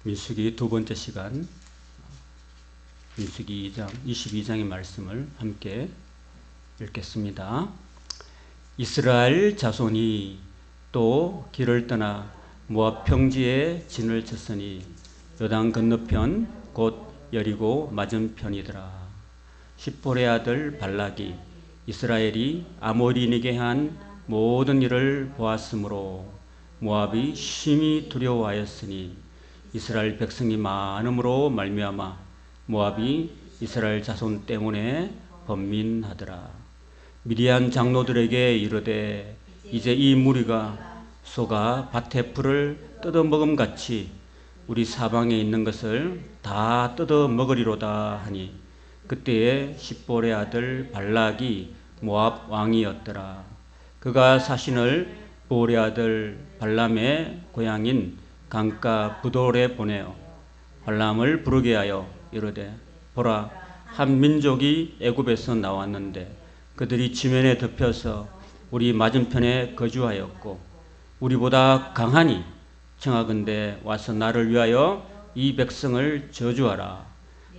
민수기 두 번째 시간, 민수기 2장 22장의 말씀을 함께 읽겠습니다. 이스라엘 자손이 또 길을 떠나 모압 평지에 진을 쳤으니 요단 건너편 곧 여리고 맞은편이더라. 십볼의 아들 발락이 이스라엘이 아모리인에게 한 모든 일을 보았으므로 모압이 심히 두려워하였으니 이스라엘 백성이 많음으로 말미암아 모압이 이스라엘 자손 때문에 번민하더라. 미디안 장로들에게 이르되 이제 이 무리가 소가 밭의 풀을 뜯어먹음 같이 우리 사방에 있는 것을 다 뜯어먹으리로다 하니 그때에 십볼의 아들 발락이 모압 왕이었더라. 그가 사신을 보올의 아들 발람의 고향인 강가 부돌에 보내어 발람을 부르게 하여 이르되 보라, 한 민족이 애굽에서 나왔는데 그들이 지면에 덮여서 우리 맞은편에 거주하였고 우리보다 강하니 청하건대 와서 나를 위하여 이 백성을 저주하라.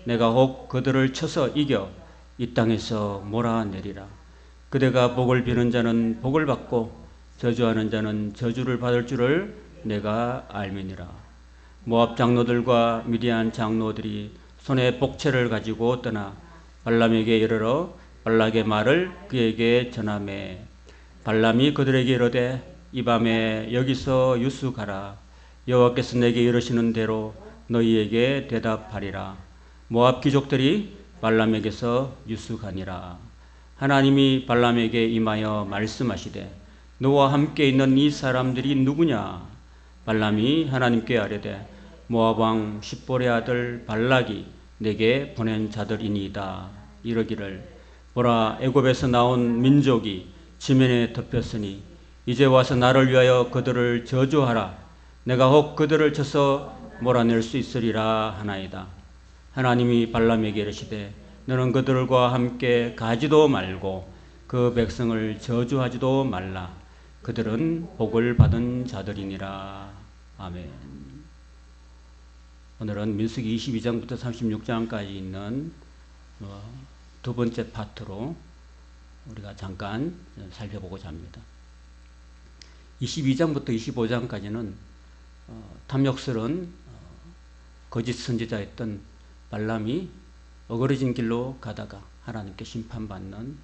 내가 혹 그들을 쳐서 이겨 이 땅에서 몰아내리라. 그대가 복을 비는 자는 복을 받고 저주하는 자는 저주를 받을 줄을 내가 알미니라. 모압 장로들과 미디안 장로들이 손에 복채를 가지고 떠나 발람에게 이르러 발락의 말을 그에게 전하매 발람이 그들에게 이르되 이 밤에 여기서 유숙하라. 여호와께서 내게 이르시는 대로 너희에게 대답하리라. 모압 귀족들이 발람에게서 유숙하니라. 하나님이 발람에게 임하여 말씀하시되 너와 함께 있는 이 사람들이 누구냐? 발람이 하나님께 아뢰되 모압 왕 십볼의 아들 발락이 내게 보낸 자들이니이다. 이르기를 보라, 애굽에서 나온 민족이 지면에 덮였으니 이제 와서 나를 위하여 그들을 저주하라. 내가 혹 그들을 쳐서 몰아낼 수 있으리라 하나이다. 하나님이 발람에게 이르시되 너는 그들과 함께 가지도 말고 그 백성을 저주하지도 말라. 그들은 복을 받은 자들이니라. 아멘. 오늘은 민수기 22장부터 36장까지 있는 두 번째 파트로 우리가 잠깐 살펴보고자 합니다. 22장부터 25장까지는 탐욕스러운 거짓 선지자였던 발람이 어그러진 길로 가다가 하나님께 심판받는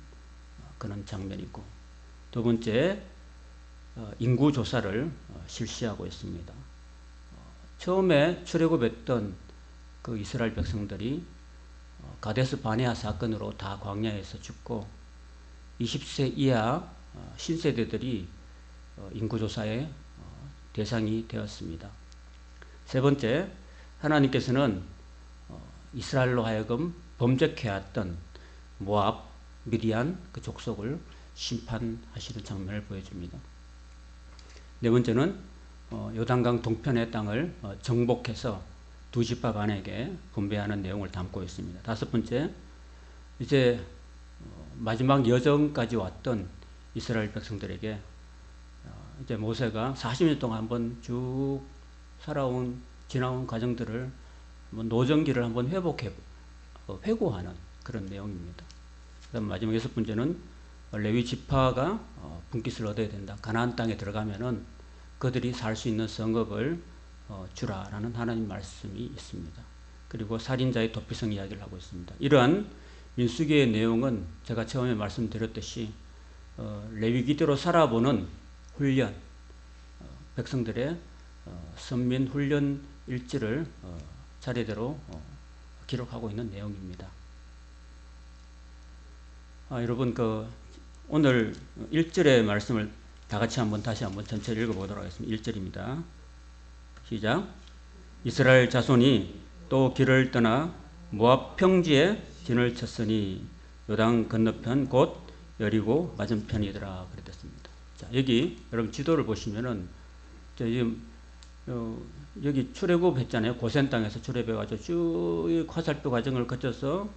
그런 장면이고, 두 번째 인구 조사를 실시하고 있습니다. 처음에 출애굽했던 그 이스라엘 백성들이 가데스 바네아 사건으로 다 광야에서 죽고 20세 이하 신세대들이 인구조사의 대상이 되었습니다. 세 번째, 하나님께서는 이스라엘로 하여금 범죄케 했던 모압, 미디안 그 족속을 심판하시는 장면을 보여줍니다. 네 번째는 요단강 동편의 땅을 정복해서 두 지파 반에게 분배하는 내용을 담고 있습니다. 다섯 번째, 이제 마지막 여정까지 왔던 이스라엘 백성들에게 이제 모세가 40년 동안 한번 쭉 지나온 과정들을 노정기를 한번 회고하는 그런 내용입니다. 그다음 마지막 여섯 번째는 레위 지파가 분깃을 얻어야 된다. 가나안 땅에 들어가면은 그들이 살 수 있는 성읍을 주라라는 하나님 말씀이 있습니다. 그리고 살인자의 도피성 이야기를 하고 있습니다. 이러한 민수기의 내용은 제가 처음에 말씀드렸듯이 레위기대로 살아보는 훈련, 백성들의 선민 훈련 일지를 차례대로 기록하고 있는 내용입니다. 여러분 오늘 1절의 말씀을 다 같이 다시 한번 전체를 읽어보도록 하겠습니다. 1절입니다. 시작. 이스라엘 자손이 또 길을 떠나 모압 평지에 진을 쳤으니 요단 건너편 곧 여리고 맞은편이더라 그랬습니다. 자, 여기 여러분 지도를 보시면은 지금 여기 출애굽 했잖아요. 고센 땅에서 출애굽해가지고 쭉 화살표 과정을 거쳐서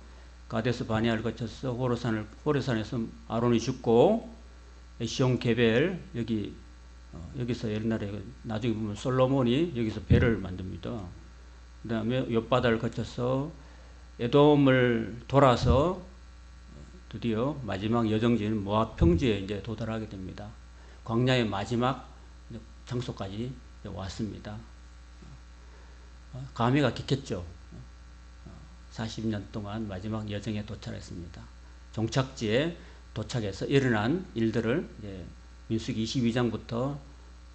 가데스 바네아를 거쳐서 호레산에서 아론이 죽고 시온 게벨 여기서 옛날에 나중에 보면 솔로몬이 여기서 배를 만듭니다. 그 다음에 욥바다를 거쳐서 에돔을 돌아서 드디어 마지막 여정지인 모압 평지에 이제 도달하게 됩니다. 광야의 마지막 장소까지 왔습니다. 감회가 깊겠죠. 40년 동안 마지막 여정에 도착했습니다. 종착지에 도착해서 일어난 일들을 이제 민수기 22장부터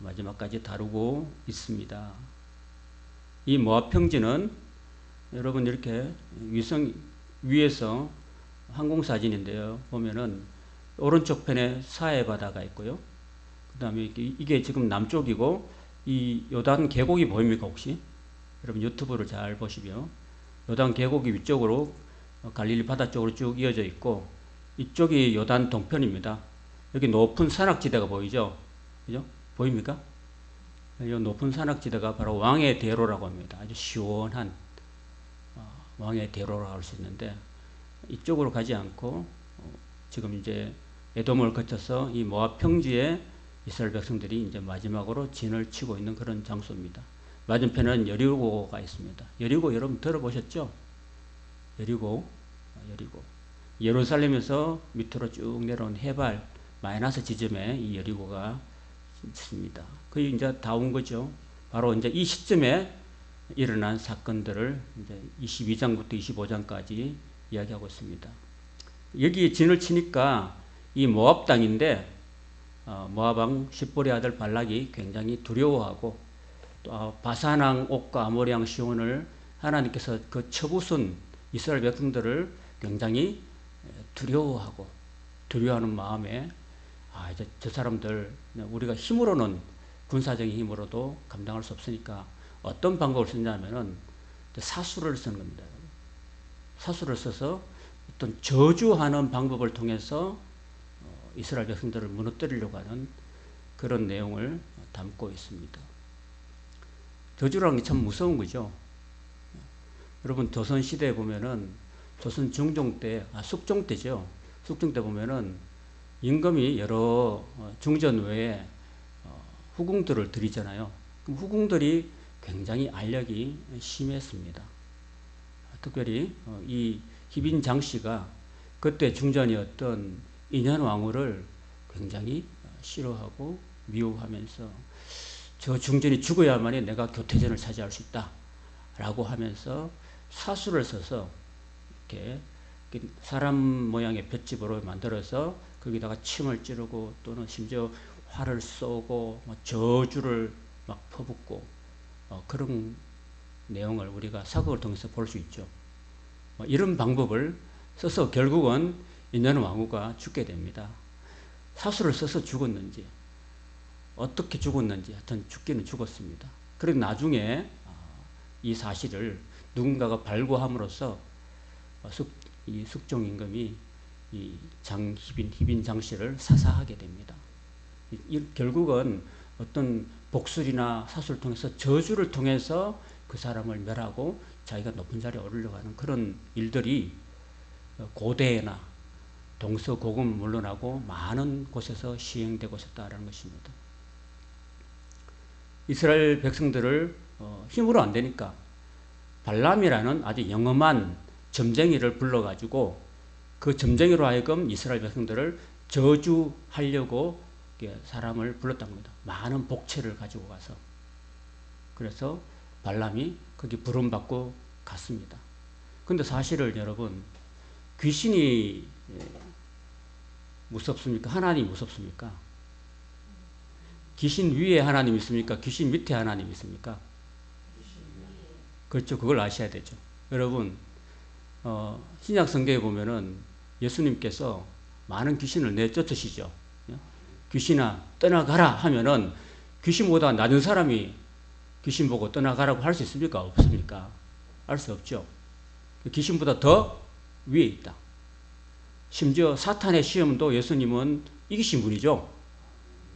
마지막까지 다루고 있습니다. 이 모압 평지는 여러분 이렇게 위성 위에서 항공사진인데요. 보면은 오른쪽 편에 사해 바다가 있고요. 그 다음에 이게 지금 남쪽이고 이 요단 계곡이 보입니까 혹시? 여러분 유튜브를 잘 보시면 요단 계곡이 위쪽으로 갈릴리 바다 쪽으로 쭉 이어져 있고 이쪽이 요단 동편입니다. 여기 높은 산악지대가 보이죠? 그죠? 보입니까? 이 높은 산악지대가 바로 왕의 대로라고 합니다. 아주 시원한 왕의 대로라고 할 수 있는데 이쪽으로 가지 않고 지금 이제 에돔을 거쳐서 이 모압 평지에 이스라엘 백성들이 이제 마지막으로 진을 치고 있는 그런 장소입니다. 맞은편에는 여리고가 있습니다. 여리고 여러분 들어보셨죠? 여리고. 예루살렘에서 밑으로 쭉 내려온 해발 마이너스 지점에 이 여리고가 있습니다. 거의 이제 다 온 거죠. 바로 이제 이 시점에 일어난 사건들을 이제 22장부터 25장까지 이야기하고 있습니다. 여기 진을 치니까 이 모압 땅인데 모압 왕 십볼의 아들 발락이 굉장히 두려워하고 또 바산왕 옥과 아모리 왕 시온을 하나님께서 그 쳐부순 이스라엘 백성들을 굉장히 두려워하는 마음에 이제 저 사람들 우리가 힘으로는 군사적인 힘으로도 감당할 수 없으니까 어떤 방법을 쓰냐면은 사수를 쓰는 겁니다. 사수를 써서 어떤 저주하는 방법을 통해서 이스라엘 백성들을 무너뜨리려고 하는 그런 내용을 담고 있습니다. 저주라는 게 참 무서운 거죠. 여러분 조선 시대에 보면은 조선 중종 때, 숙종 때죠. 숙종 때 보면은 임금이 여러 중전 외에 후궁들을 들이잖아요. 그럼 후궁들이 굉장히 알력이 심했습니다. 특별히 이 희빈장 씨가 그때 중전이었던 인현왕후를 굉장히 싫어하고 미워하면서 저 중전이 죽어야만이 내가 교태전을 차지할 수 있다 라고 하면서 사수를 써서 이렇게 사람 모양의 볏집으로 만들어서 거기다가 침을 찌르고 또는 심지어 활을 쏘고 저주를 막 퍼붓고 그런 내용을 우리가 사극을 통해서 볼 수 있죠. 이런 방법을 써서 결국은 인현왕후가 죽게 됩니다. 사수를 써서 죽었는지 어떻게 죽었는지 하여튼 죽기는 죽었습니다. 그리고 나중에 이 사실을 누군가가 발고함으로써 이 숙종 임금이 이 희빈 장씨를 사사하게 됩니다. 결국은 어떤 복술이나 사수를 통해서 저주를 통해서 그 사람을 멸하고 자기가 높은 자리에 오르려고 하는 그런 일들이 고대나 동서고금 물론하고 많은 곳에서 시행되고 있었다는 것입니다. 이스라엘 백성들을 힘으로 안 되니까 발람이라는 아주 영험한 점쟁이를 불러가지고 그 점쟁이로 하여금 이스라엘 백성들을 저주하려고 사람을 불렀다는 겁니다. 많은 복채를 가지고 가서. 그래서 발람이 거기 부름받고 갔습니다. 근데 사실은 여러분 귀신이 무섭습니까? 하나님이 무섭습니까? 귀신 위에 하나님 있습니까? 귀신 밑에 하나님 있습니까? 그렇죠. 그걸 아셔야 되죠. 여러분 신약 성경에 보면은 예수님께서 많은 귀신을 내쫓으시죠. 귀신아 떠나가라 하면은 귀신보다 낮은 사람이 귀신 보고 떠나가라고 할 수 있습니까? 없습니까? 할 수 없죠. 귀신보다 더 위에 있다. 심지어 사탄의 시험도 예수님은 이기신 분이죠.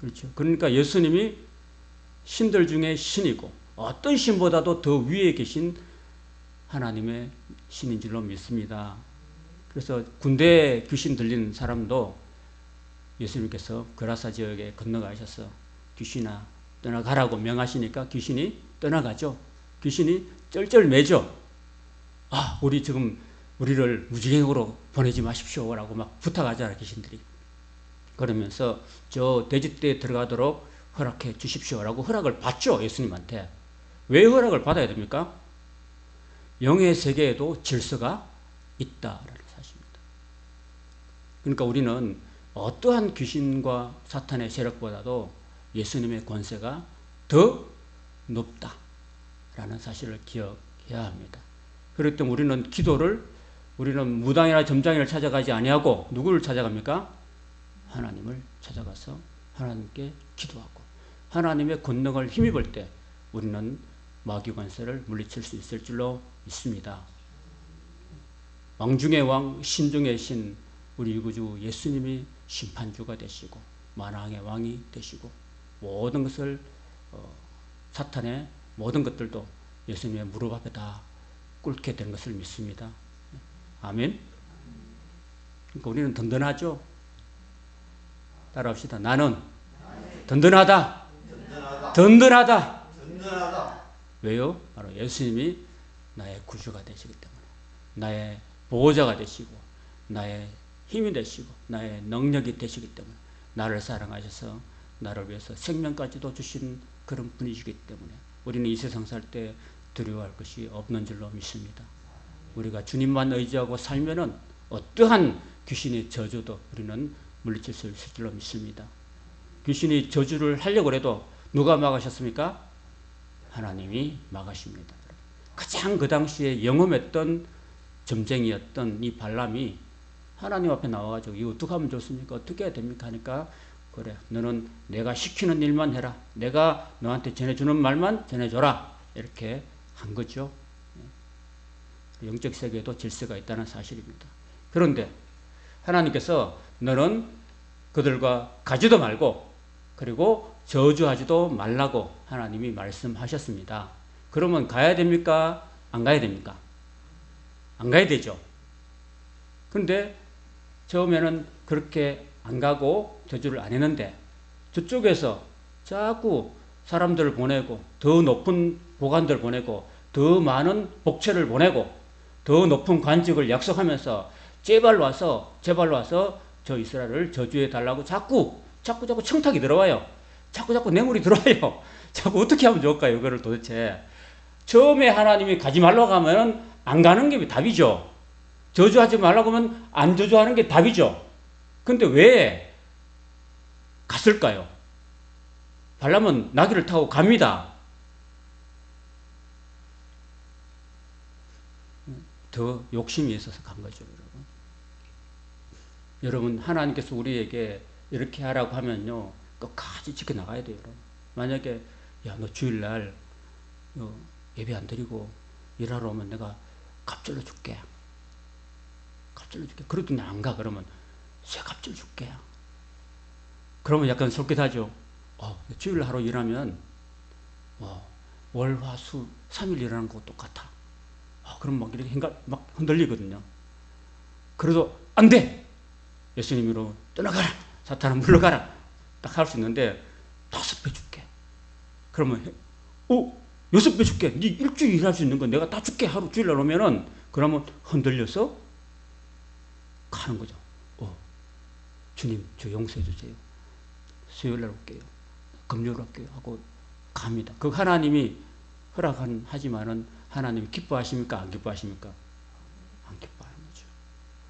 그렇죠. 그러니까 예수님이 신들 중에 신이고 어떤 신보다도 더 위에 계신 하나님의 신인 줄로 믿습니다. 그래서 군대에 귀신 들린 사람도 예수님께서 그라사 지역에 건너가셔서 귀신아 떠나가라고 명하시니까 귀신이 떠나가죠. 귀신이 쩔쩔매죠. 우리 지금 우리를 무지개역으로 보내지 마십시오라고 막 부탁하잖아요, 귀신들이. 그러면서 저 돼지떼에 들어가도록 허락해 주십시오라고 허락을 받죠, 예수님한테. 왜 허락을 받아야 됩니까? 영의 세계에도 질서가 있다라는 사실입니다. 그러니까 우리는 어떠한 귀신과 사탄의 세력보다도 예수님의 권세가 더 높다라는 사실을 기억해야 합니다. 그렇기 때문에 우리는 기도를 우리는 무당이나 점장이를 찾아가지 아니하고 누구를 찾아갑니까? 하나님을 찾아가서 하나님께 기도하고 하나님의 권능을 힘입을 때 우리는 마귀 권세를 물리칠 수 있을 줄로 믿습니다. 왕 중의 왕, 신 중의 신, 우리 구주 예수님이 심판주가 되시고 만왕의 왕이 되시고 모든 것을 사탄의 모든 것들도 예수님의 무릎 앞에 다 꿇게 된 것을 믿습니다. 아멘. 그러니까 우리는 든든하죠. 따라합시다. 나는 든든하다. 든든하다. 왜요? 바로 예수님이 나의 구주가 되시기 때문에, 나의 보호자가 되시고 나의 힘이 되시고 나의 능력이 되시기 때문에, 나를 사랑하셔서 나를 위해서 생명까지도 주신 그런 분이시기 때문에 우리는 이 세상 살 때 두려워할 것이 없는 줄로 믿습니다. 우리가 주님만 의지하고 살면은 어떠한 귀신의 저주도 우리는 물리칠 수 있을 줄로 믿습니다. 귀신이 저주를 하려고 해도 누가 막으셨습니까? 하나님이 막으십니다. 가장 그 당시에 영험했던 점쟁이였던 이 발람이 하나님 앞에 나와가지고 이거 어떻게 하면 좋습니까? 어떻게 해야 됩니까? 하니까 그래, 너는 내가 시키는 일만 해라. 내가 너한테 전해주는 말만 전해줘라. 이렇게 한 거죠. 영적 세계에도 질서가 있다는 사실입니다. 그런데 하나님께서 너는 그들과 가지도 말고 그리고 저주하지도 말라고 하나님이 말씀하셨습니다. 그러면 가야 됩니까? 안 가야 됩니까? 안 가야 되죠. 그런데 처음에는 그렇게 안 가고 저주를 안 했는데 저쪽에서 자꾸 사람들을 보내고 더 높은 보관들 보내고 더 많은 복채를 보내고 더 높은 관직을 약속하면서 제발 와서 저 이스라엘을 저주해 달라고 자꾸 청탁이 들어와요. 자꾸 뇌물이 들어와요. 자꾸 어떻게 하면 좋을까요? 이거를 도대체. 처음에 하나님이 가지 말라고 하면 안 가는 게 답이죠. 저주하지 말라고 하면 안 저주하는 게 답이죠. 근데 왜 갔을까요? 발람은 나귀를 타고 갑니다. 더 욕심이 있어서 간 거죠, 여러분. 여러분, 하나님께서 우리에게 이렇게 하라고 하면요, 끝까지 지켜나가야 돼요, 여러분. 만약에, 야, 너 주일날 예배 안 드리고 일하러 오면 내가 갑절로 줄게. 그래도 나 안 가. 그러면 새 갑절 줄게. 그러면 약간 솔깃하죠. 주일 하루 일하면 월, 화, 수 3일 일하는 거 똑같아. 그럼 막 이렇게 막 흔들리거든요. 그래도 안 돼. 예수님으로 떠나가라. 사탄아 물러가라. 딱 할 수 있는데 5배 줄게. 그러면 6배 줄게. 네 일주일 일할 수 있는 건 내가 다 줄게. 하루 주일날 오면은 그러면 흔들려서 가는 거죠. 주님 저 용서해 주세요. 수요일날 올게요. 금요일 올게요. 하고 갑니다. 그 하나님이 하지만은 하나님이 기뻐하십니까? 안 기뻐하십니까? 안 기뻐하는 거죠.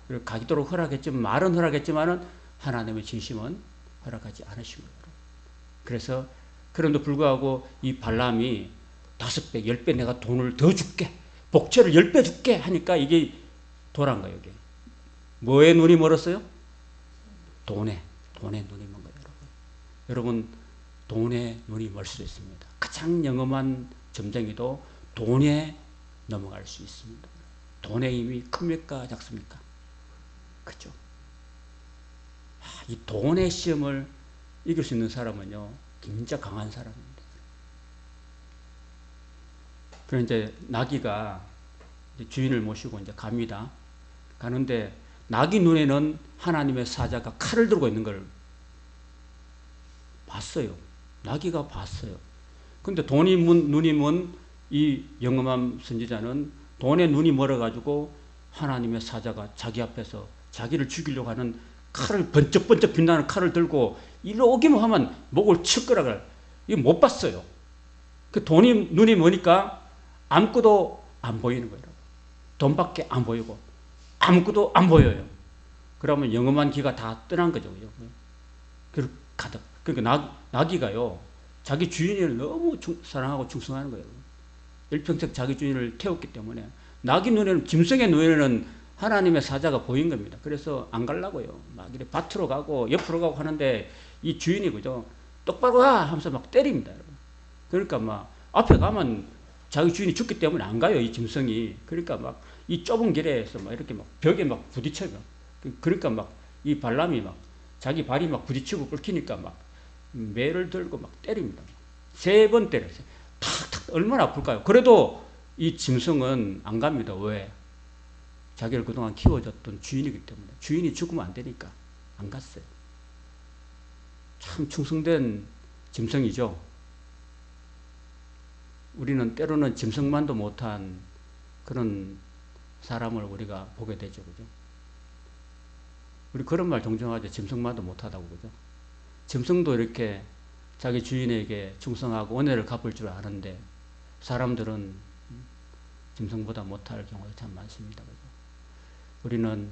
그리고 가기도록 허락했지만, 말은 허락했지만은 하나님의 진심은 허락하지 않으신 거예요. 그래서 그런데 불구하고 이 발람이 5배, 10배 내가 돈을 더 줄게. 복채를 10배 줄게 하니까 이게 도란 거예요, 이게. 뭐에 눈이 멀었어요? 돈에 눈이 먼 거예요, 여러분. 여러분, 돈에 눈이 멀 수도 있습니다. 가장 영험한 점쟁이도 돈에 넘어갈 수 있습니다. 돈의 힘이 큽니까? 작습니까? 그죠? 이 돈의 시험을 이길 수 있는 사람은요, 진짜 강한 사람입니다. 그래서 이제 나귀가 이제 주인을 모시고 이제 갑니다. 가는데 나귀 눈에는 하나님의 사자가 칼을 들고 있는 걸 봤어요. 나귀가 봤어요. 근데 눈이 먼 이 영험한 선지자는 돈에 눈이 멀어가지고 하나님의 사자가 자기 앞에서 자기를 죽이려고 하는 칼을 번쩍번쩍 빛나는 칼을 들고 이리로 오기만 하면 목을 칠 거라 그래. 이거 못 봤어요. 그 돈이 눈이 머니까 아무것도 안 보이는 거예요. 돈밖에 안 보이고 아무것도 안 보여요. 그러면 영험한 기가 다 떠난 거죠. 그렇게 가득. 그러니까 나귀가요, 자기 주인을 너무 사랑하고 충성하는 거예요. 일평생 자기 주인을 태웠기 때문에 나귀 눈에는, 짐승의 눈에는 하나님의 사자가 보인 겁니다. 그래서 안 가려고요. 막 이렇게 밭으로 가고 옆으로 가고 하는데 이 주인이 그죠, 똑바로 가 하면서 막 때립니다. 그러니까 막 앞에 가면 자기 주인이 죽기 때문에 안 가요, 이 짐승이. 그러니까 막 이 좁은 길에서 막 이렇게 막 벽에 막 부딪혀요. 그러니까 막 이 발람이 막 자기 발이 막 부딪히고 끓기니까 막 매를 들고 막 때립니다. 3번 때렸어요. 탁탁. 얼마나 아플까요? 그래도 이 짐승은 안 갑니다. 왜? 자기를 그동안 키워줬던 주인이기 때문에. 주인이 죽으면 안 되니까 안 갔어요. 참 충성된 짐승이죠. 우리는 때로는 짐승만도 못한 그런 사람을 우리가 보게 되죠. 그죠? 우리 그런 말 종종 하죠. 짐승만도 못하다고. 그죠? 짐승도 이렇게 자기 주인에게 충성하고 은혜를 갚을 줄 아는데 사람들은 짐승보다 못할 경우가 참 많습니다. 그죠? 우리는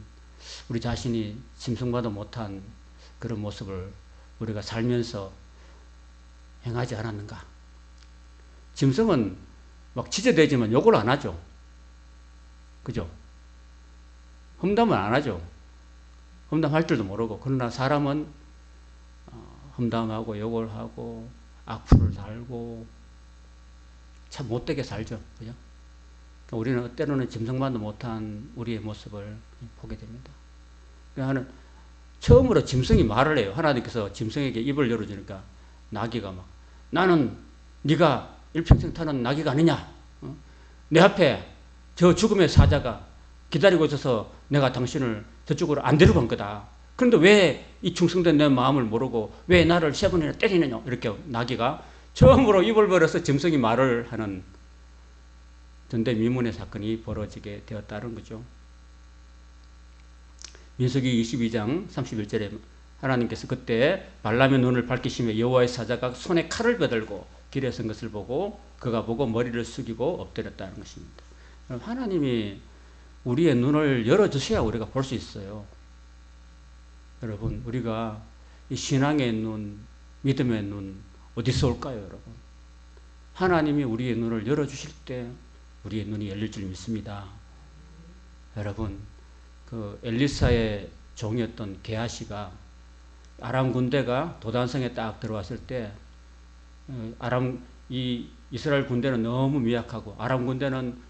우리 자신이 짐승보다 못한 그런 모습을 우리가 살면서 행하지 않았는가? 짐승은 막 지저대지만 욕을 안 하죠. 그죠? 험담은 안 하죠. 험담할 줄도 모르고. 그러나 사람은 험담하고 욕을 하고 악플을 달고 참 못되게 살죠. 그죠? 우리는 때로는 짐승만도 못한 우리의 모습을 보게 됩니다. 그러니까 처음으로 짐승이 말을 해요. 하나님께서 짐승에게 입을 열어주니까 나귀가 막, 나는 네가 일평생 타는 나귀가 아니냐? 내 앞에 저 죽음의 사자가 기다리고 있어서 내가 당신을 저쪽으로 안 데려간 거다. 그런데 왜 이 충성된 내 마음을 모르고 왜 나를 3번이나 때리느냐? 이렇게 나귀가 처음으로 입을 벌여서 짐승이 말을 하는 전대미문의 사건이 벌어지게 되었다는 거죠. 민수기 22장 31절에 하나님께서 그때 발람의 눈을 밝히시며 여호와의 사자가 손에 칼을 빼들고 길에 선 것을 보고 그가 보고 머리를 숙이고 엎드렸다는 것입니다. 하나님이 우리의 눈을 열어주셔야 우리가 볼 수 있어요. 여러분, 우리가 이 신앙의 눈, 믿음의 눈 어디서 올까요, 여러분? 하나님이 우리의 눈을 열어주실 때 우리의 눈이 열릴 줄 믿습니다. 여러분, 그 엘리사의 종이었던 게하시가 아람 군대가 도단성에 딱 들어왔을 때 이 이스라엘 군대는 너무 미약하고 아람 군대는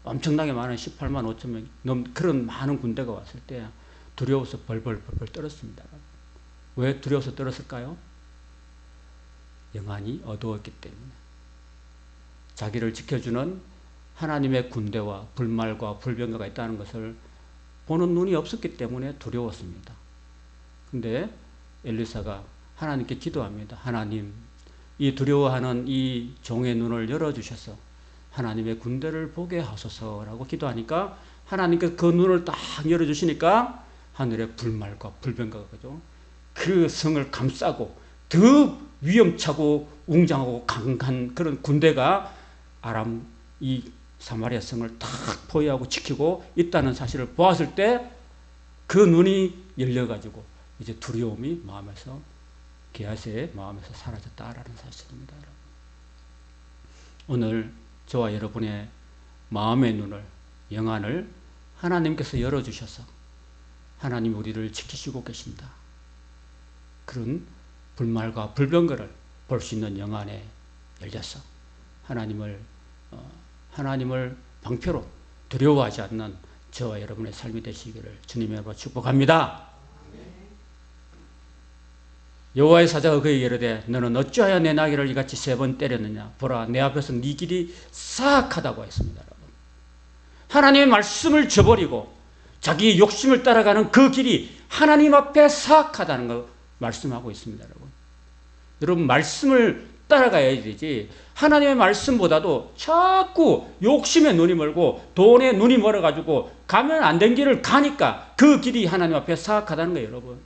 엄청나게 많은 18만 5천 명 넘는 그런 많은 군대가 왔을 때 두려워서 벌벌 떨었습니다. 왜 두려워서 떨었을까요? 영안이 어두웠기 때문에. 자기를 지켜주는 하나님의 군대와 불말과 불병거가 있다는 것을 보는 눈이 없었기 때문에 두려웠습니다. 근데 엘리사가 하나님께 기도합니다. 하나님, 이 두려워하는 이 종의 눈을 열어주셔서 하나님의 군대를 보게 하소서라고 기도하니까 하나님께서 그 눈을 딱 열어주시니까 하늘에 불말과 불병거가 그죠? 그 성을 감싸고 더 위험차고 웅장하고 강한 그런 군대가 아람 이 사마리아 성을 딱 포위하고 지키고 있다는 사실을 보았을 때 그 눈이 열려가지고 이제 두려움이 마음에서 게하시의 마음에서 사라졌다라는 사실입니다. 오늘 저와 여러분의 마음의 눈을, 영안을 하나님께서 열어주셔서 하나님이 우리를 지키시고 계신다. 그런 불말과 불병거를 볼 수 있는 영안에 열려서 하나님을 방패로 두려워하지 않는 저와 여러분의 삶이 되시기를 주님의 이름으로 축복합니다. 여호와의 사자가 그에게 이르되 너는 어찌하여 내 나귀를 이같이 3번 때렸느냐? 보라, 내 앞에서 네 길이 사악하다고 했습니다. 여러분. 하나님의 말씀을 저버리고 자기 욕심을 따라가는 그 길이 하나님 앞에 사악하다는 걸 말씀하고 있습니다. 여러분, 말씀을 따라가야 되지. 하나님의 말씀보다도 자꾸 욕심에 눈이 멀고 돈에 눈이 멀어가지고 가면 안 된 길을 가니까 그 길이 하나님 앞에 사악하다는 거예요, 여러분.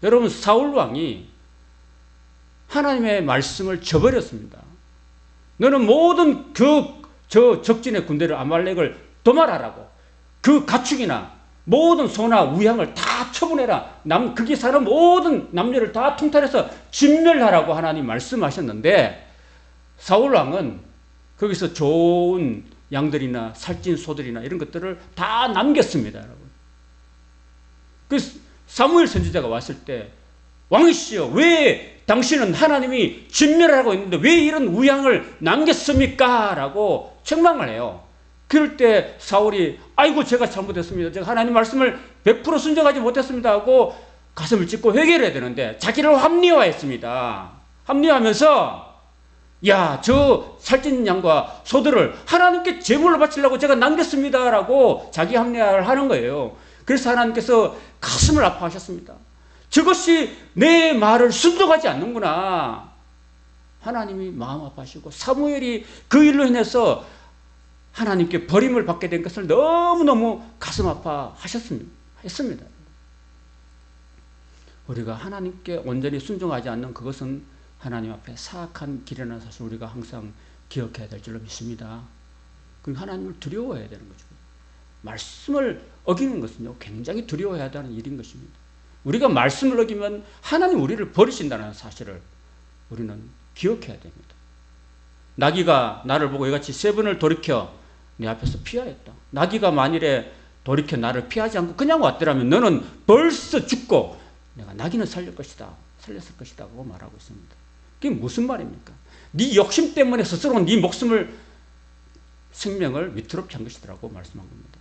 여러분, 사울 왕이 하나님의 말씀을 저버렸습니다. 너는 모든 저 적진의 군대를 아말렉을 도말하라고, 그 가축이나 모든 소나 우양을 다 처분해라. 거기 사는 모든 남녀를 다 통탈해서 진멸하라고 하나님 말씀하셨는데, 사울왕은 거기서 좋은 양들이나 살찐 소들이나 이런 것들을 다 남겼습니다, 여러분. 그 사무엘 선지자가 왔을 때, 왕이시여, 왜 당신은 하나님이 진멸하라고 했는데 왜 이런 우양을 남겼습니까? 라고 책망을 해요. 그럴 때 사울이 아이고 제가 잘못했습니다. 제가 하나님 말씀을 100% 순종하지 못했습니다 하고 가슴을 찢고 회개를 해야 되는데 자기를 합리화했습니다. 합리화하면서 야, 저 살찐 양과 소들을 하나님께 제물로 바치려고 제가 남겼습니다 라고 자기 합리화를 하는 거예요. 그래서 하나님께서 가슴을 아파하셨습니다. 저것이 내 말을 순종하지 않는구나. 하나님이 마음 아파하시고 사무엘이 그 일로 인해서 하나님께 버림을 받게 된 것을 너무너무 가슴 아파하셨습니다. 우리가 하나님께 온전히 순종하지 않는 그것은 하나님 앞에 사악한 길이라는 사실을 우리가 항상 기억해야 될 줄로 믿습니다. 그리고 하나님을 두려워해야 되는 거죠. 말씀을 어기는 것은요, 굉장히 두려워해야 하는 일인 것입니다. 우리가 말씀을 어기면 하나님 우리를 버리신다는 사실을 우리는 기억해야 됩니다. 나귀가 나를 보고 이같이 3번을 돌이켜 내 앞에서 피하였다. 나귀가 만일에 돌이켜 나를 피하지 않고 그냥 왔더라면 너는 벌써 죽고 내가 나귀는 살렸을 것이다 하고 말하고 있습니다. 그게 무슨 말입니까? 네 욕심 때문에 스스로 네 생명을 위태롭게 한 것이더라고 말씀한 겁니다.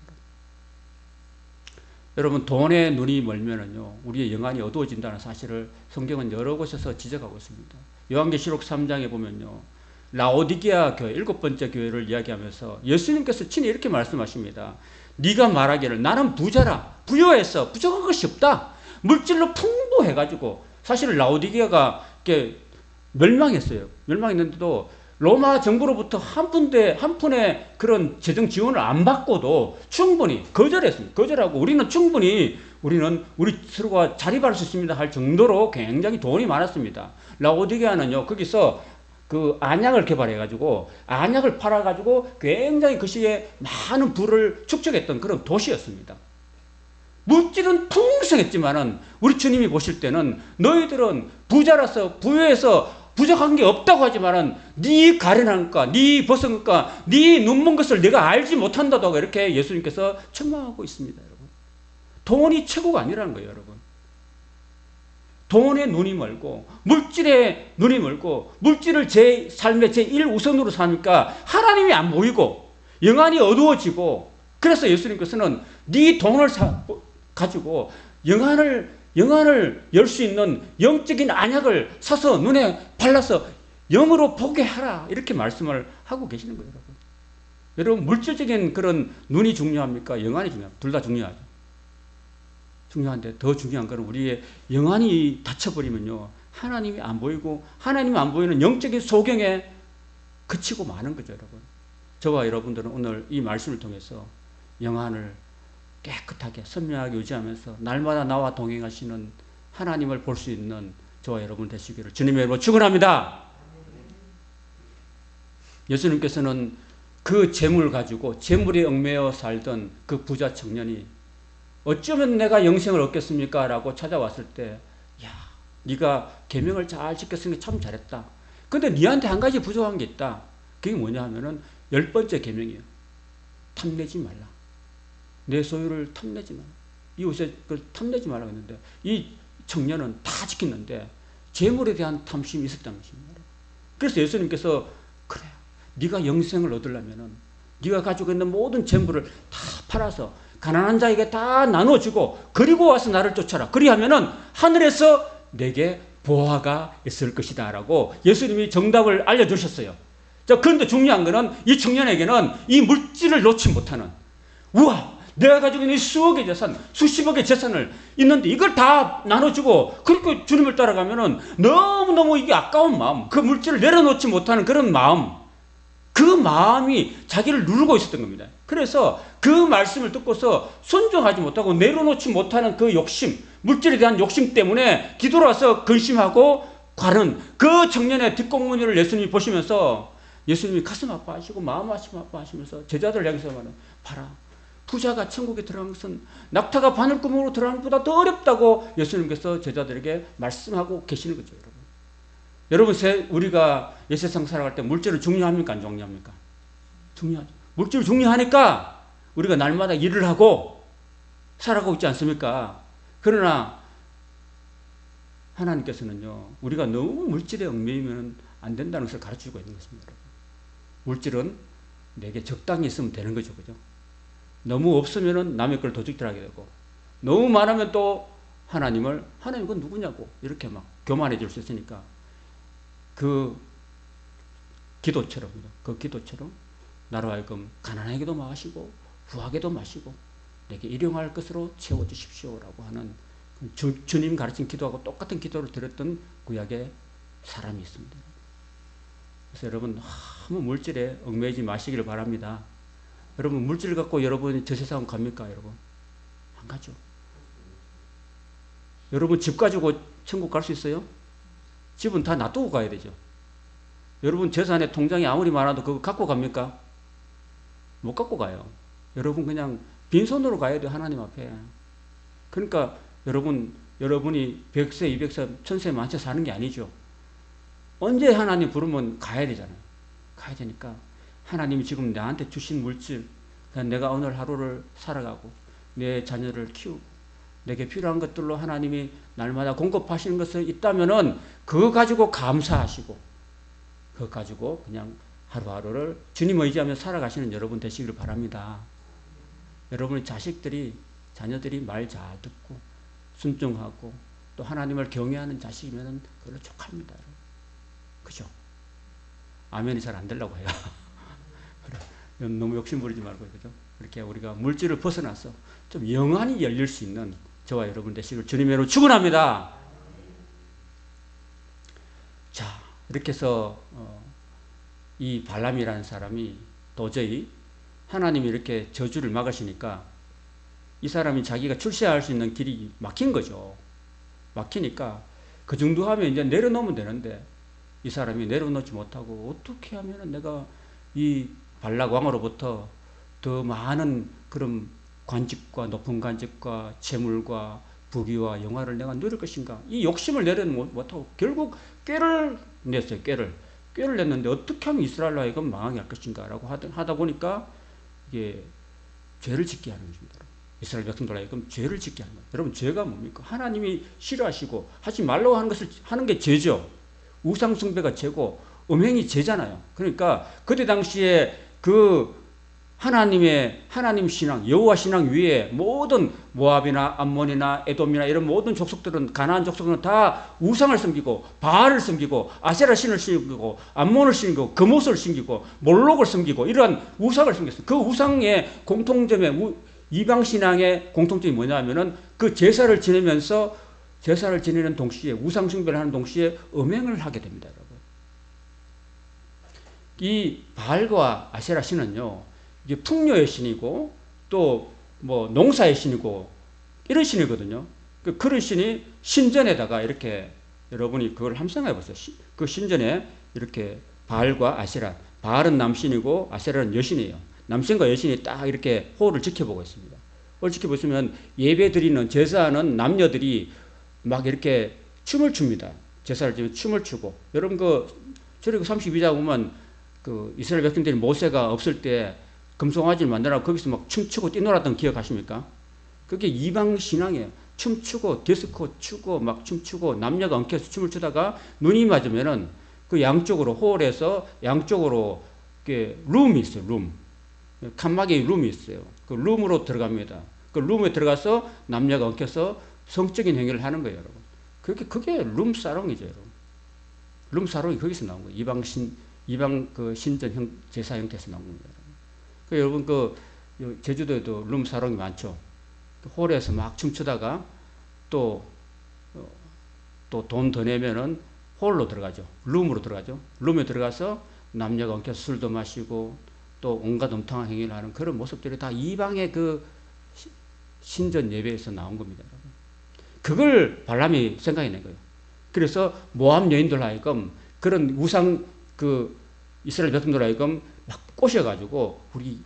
여러분, 돈에 눈이 멀면은요, 우리의 영안이 어두워진다는 사실을 성경은 여러 곳에서 지적하고 있습니다. 요한계시록 3장에 보면요, 라오디게아 교회, 7번째 교회를 이야기하면서 예수님께서 친히 이렇게 말씀하십니다. 네가 말하기를 나는 부자라, 부유해서 부족한 것이 없다. 물질로 풍부해가지고, 사실 라오디게아가 이렇게 멸망했어요. 멸망했는데도 로마 정부로부터 한 푼의 그런 재정 지원을 안 받고도 충분히 거절했습니다. 거절하고 우리 스스로가 자립할 수 있습니다 할 정도로 굉장히 돈이 많았습니다. 라오디게아는요, 거기서 그 안약을 개발해가지고 안약을 팔아가지고 굉장히 그 시기에 많은 부를 축적했던 그런 도시였습니다. 물질은 풍성했지만은 우리 주님이 보실 때는 너희들은 부자라서 부유해서 부족한 게 없다고 하지만은 네 가련한 것, 네 벗은 것, 네 눈먼 것을 내가 알지 못한다고 이렇게 예수님께서 책망하고 있습니다, 여러분. 돈이 최고가 아니라는 거예요, 여러분. 돈에 눈이 멀고 물질에 눈이 멀고 물질을 제 삶의 제1우선으로 사니까 하나님이 안 보이고 영안이 어두워지고, 그래서 예수님께서는 네 돈을 가지고 영안을 열 수 있는 영적인 안약을 사서 눈에 발라서 영으로 보게 하라, 이렇게 말씀을 하고 계시는 거예요, 여러분. 여러분, 물질적인 그런 눈이 중요합니까? 영안이 중요합니까? 둘 다 중요하죠. 중요한데 더 중요한 것은 우리의 영안이 닫혀버리면요, 하나님이 안 보이고 하나님이 안 보이는 영적인 소경에 그치고 마는 거죠, 여러분. 저와 여러분들은 오늘 이 말씀을 통해서 영안을 깨끗하게 선명하게 유지하면서 날마다 나와 동행하시는 하나님을 볼 수 있는 저와 여러분 되시기를 주님의 이름으로 축원합니다. 예수님께서는 그 재물 가지고 재물에 얽매여 살던 그 부자 청년이 어쩌면 내가 영생을 얻겠습니까? 라고 찾아왔을 때, 야, 네가 계명을 잘 지켰으니 참 잘했다. 근데 네한테 한 가지 부족한 게 있다. 그게 뭐냐 하면은 10번째 계명이에요. 탐내지 말라. 내 소유를 탐내지 마라. 이웃에 탐내지 말라고 했는데 이 청년은 다 지켰는데 재물에 대한 탐심이 있었다는 것입니다. 그래서 예수님께서 그래, 네가 영생을 얻으려면은 네가 가지고 있는 모든 재물을 다 팔아서 가난한 자에게 다 나눠주고 그리고 와서 나를 쫓아라. 그리하면은 하늘에서 내게 보화가 있을 것이다 라고 예수님이 정답을 알려주셨어요. 자, 그런데 중요한 거는 이 청년에게는 이 물질을 놓지 못하는, 우와, 내가 가지고 있는 수억의 재산, 수십억의 재산을 있는데 이걸 다 나눠주고 그렇게 주님을 따라가면은 너무너무 이게 아까운 마음, 그 물질을 내려놓지 못하는 그런 마음, 그 마음이 자기를 누르고 있었던 겁니다. 그래서 그 말씀을 듣고서 순종하지 못하고 내려놓지 못하는 그 욕심, 물질에 대한 욕심 때문에 기도로 와서 근심하고 가는 그 청년의 뒷공무니를 예수님이 보시면서 예수님이 가슴 아파하시고 마음 아파하시면서 제자들 향해서 말하는, 봐라, 부자가 천국에 들어가는 것은 낙타가 바늘구멍으로 들어가는 것보다 더 어렵다고 예수님께서 제자들에게 말씀하고 계시는 거죠. 여러분, 우리가 이 세상 살아갈 때 물질은 중요합니까? 안 중요합니까? 중요하죠. 물질이 중요하니까 우리가 날마다 일을 하고 살아가고 있지 않습니까? 그러나 하나님께서는요, 우리가 너무 물질에 얽매이면 안 된다는 것을 가르치고 있는 것입니다. 물질은 내게 적당히 있으면 되는 거죠. 그죠? 너무 없으면 남의 걸 도둑질하게 되고, 너무 많으면 또 하나님 그건 누구냐고 이렇게 막 교만해 줄 수 있으니까 그 기도처럼 나로 하여금 가난하게도 마시고 부하게도 마시고 내게 일용할 것으로 채워주십시오라고 하는 주님 가르친 기도하고 똑같은 기도를 드렸던 구약의 사람이 있습니다. 그래서 여러분, 너무 물질에 얽매이지 마시기를 바랍니다. 여러분, 물질 갖고 여러분이 저 세상 갑니까? 여러분, 안 가죠. 여러분, 집 가지고 천국 갈 수 있어요? 집은 다 놔두고 가야 되죠. 여러분, 재산에 통장이 아무리 많아도 그거 갖고 갑니까? 못 갖고 가요. 여러분, 그냥 빈손으로 가야 돼요. 하나님 앞에. 그러니까 여러분이 100세, 200세, 1000세, 만세 사는 게 아니죠. 언제 하나님 부르면 가야 되잖아요. 가야 되니까 하나님이 지금 나한테 주신 물질, 그냥 내가 오늘 하루를 살아가고 내 자녀를 키우고 내게 필요한 것들로 하나님이 날마다 공급하시는 것이 있다면은 그거 가지고 감사하시고 그거 가지고 그냥 하루하루를 주님 의지하며 살아가시는 여러분 되시기를 바랍니다. 여러분의 자녀들이 말 잘 듣고 순종하고 또 하나님을 경외하는 자식이면 그걸로 족합니다. 그죠? 아멘이 잘 안 되려고 해요. 너무 욕심 부리지 말고, 그죠? 이렇게 우리가 물질을 벗어나서 좀 영안이 열릴 수 있는 저와 여러분 되시길 주님으로 축원합니다. 자, 이렇게 해서 이 발람이라는 사람이 도저히 하나님이 이렇게 저주를 막으시니까 이 사람이 자기가 출세할 수 있는 길이 막힌 거죠. 막히니까 그 정도 하면 이제 내려놓으면 되는데 이 사람이 내려놓지 못하고 어떻게 하면 내가 이 발락 왕으로부터 더 많은 그런 관직과 높은 관직과 재물과 부귀와 영화를 내가 누릴 것인가, 이 욕심을 내려놓지 못하고 결국 꾀를 냈어요. 꾀를 냈는데 어떻게 하면 이스라엘로 하여금 망하게 할 것인가 라고 하다 보니까 이게 죄를 짓게 하는 것입니다. 이스라엘 백성들 하여금 죄를 짓게 하는 거예요. 여러분, 죄가 뭡니까? 하나님이 싫어하시고 하지 말라고 하는 것을 하는 게 죄죠. 우상 숭배가 죄고 음행이 죄잖아요. 그러니까 그때 당시에 그 하나님 신앙, 여호와 신앙 위에 모든 모압이나 암몬이나 에돔이나 이런 모든 족속들은, 가나안 족속들은 다 우상을 섬기고 바알을 섬기고 아세라 신을 섬기고 암몬을 섬기고 금옷을 섬기고 몰록을 섬기고 이러한 우상을 섬겼어요. 그 우상의 공통점에, 이방 신앙의 공통점이 뭐냐면은 그 제사를 지내는 동시에, 우상 숭배를 하는 동시에 음행을 하게 됩니다, 여러분. 이 바알과 아세라 신은요, 이게 풍요의 신이고 또 뭐 농사의 신이고 이런 신이거든요. 그런 신이 신전에다가 이렇게, 여러분이 그걸 한번 생각해 보세요. 그 신전에 이렇게 바알과 아세라, 바알은 남신이고 아세라는 여신이에요. 남신과 여신이 딱 이렇게 호를 지켜보고 있습니다. 호를 지켜보시면 예배 드리는, 제사하는 남녀들이 막 이렇게 춤을 춥니다. 제사를 지면 춤을 추고, 여러분 저렇게 32장 보면 그 이스라엘 백성들이 모세가 없을 때 금송아지를 만들라고 거기서 막 춤추고 뛰놀았던 기억하십니까? 그게 이방 신앙이에요. 춤추고 디스코 추고 막 춤추고 남녀가 엉켜서 춤을 추다가 눈이 맞으면은 그 양쪽으로, 홀에서 양쪽으로 이렇게 룸이 있어요. 칸막이 룸이 있어요. 그 룸으로 들어갑니다. 그 룸에 들어가서 남녀가 엉켜서 성적인 행위를 하는 거예요, 여러분. 그게 룸사롱이죠, 여러분. 룸사롱이 거기서 나온 거예요. 이방 그 신전 제사 형태에서 나온 겁니다. 여러분, 제주도에도 룸사롱이 많죠. 홀에서 막 춤추다가 또 돈 더 내면은 홀로 들어가죠. 룸으로 들어가죠. 룸에 들어가서 남녀가 엉켜서 술도 마시고 또 온갖 음탕한 행위를 하는 그런 모습들이 다 이방의 그 신전 예배에서 나온 겁니다. 그걸 발람이 생각해낸 거예요. 그래서 모압 여인들 하여금 그런 우상 그 이스라엘 백성들 하여금 막 꼬셔가지고 우리